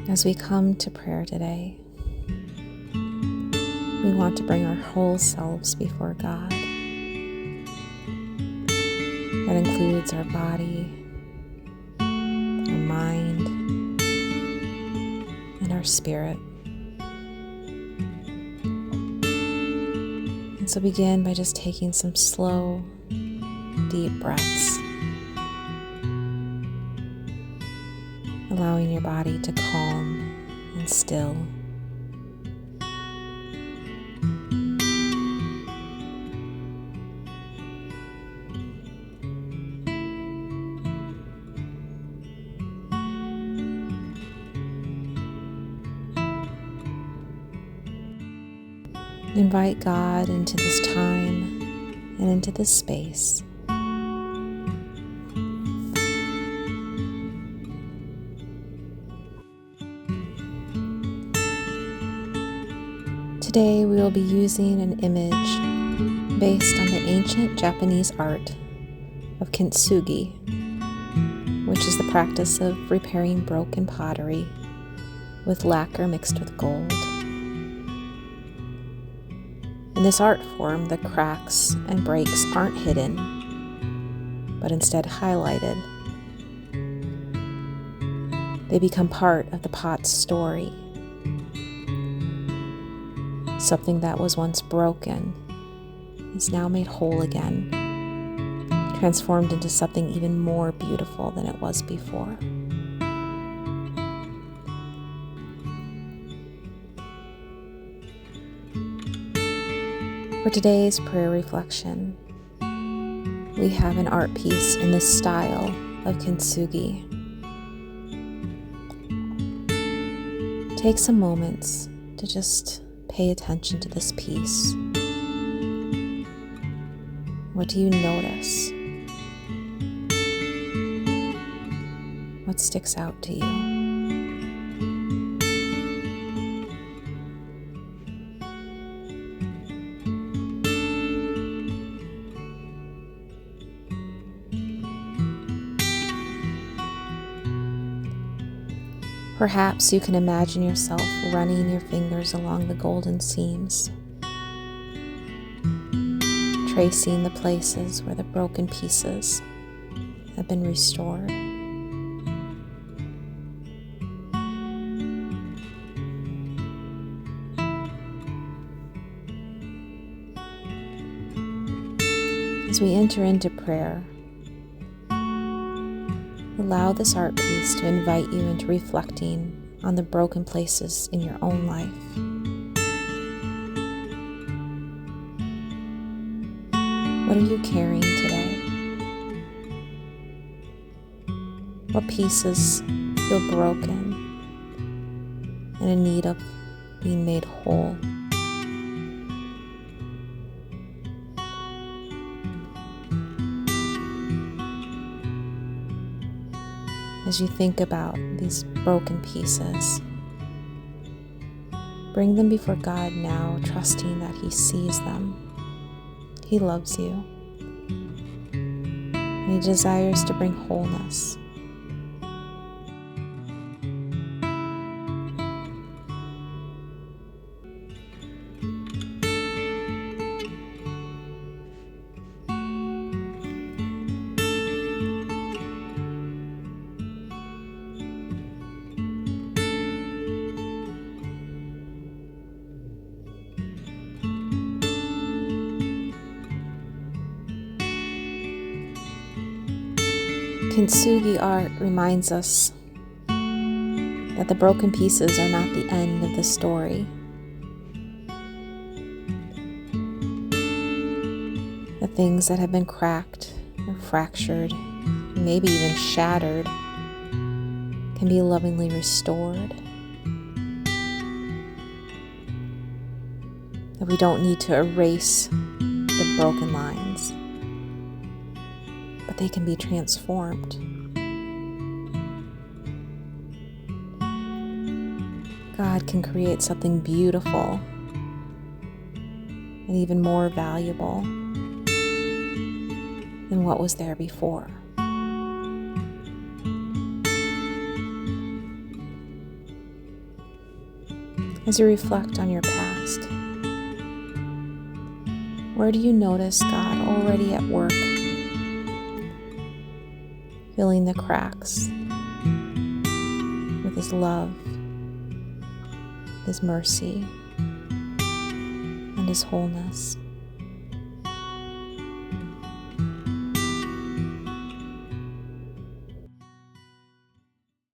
As we come to prayer today, we want to bring our whole selves before God. That includes our body, our mind, and our spirit. And so begin by just taking some slow, deep breaths, allowing your body to calm and still. Invite God into this time and into this space. Today we will be using an image based on the ancient Japanese art of Kintsugi, which is the practice of repairing broken pottery with lacquer mixed with gold. In this art form, the cracks and breaks aren't hidden, but instead highlighted. They become part of the pot's story. Something that was once broken is now made whole again, transformed into something even more beautiful than it was before. For today's prayer reflection, we have an art piece in the style of Kintsugi. Take some moments to just pay attention to this piece. What do you notice? What sticks out to you? Perhaps you can imagine yourself running your fingers along the golden seams, tracing the places where the broken pieces have been restored. As we enter into prayer, allow this art piece to invite you into reflecting on the broken places in your own life. What are you carrying today? What pieces feel broken and in need of being made whole? As you think about these broken pieces, bring them before God now, trusting that He sees them. He loves you, and He desires to bring wholeness. Kintsugi art reminds us that the broken pieces are not the end of the story. The things that have been cracked or fractured, maybe even shattered, can be lovingly restored. That we don't need to erase the broken lines, but they can be transformed. God can create something beautiful and even more valuable than what was there before. As you reflect on your past, where do you notice God already at work, filling the cracks with His love, His mercy, and His wholeness?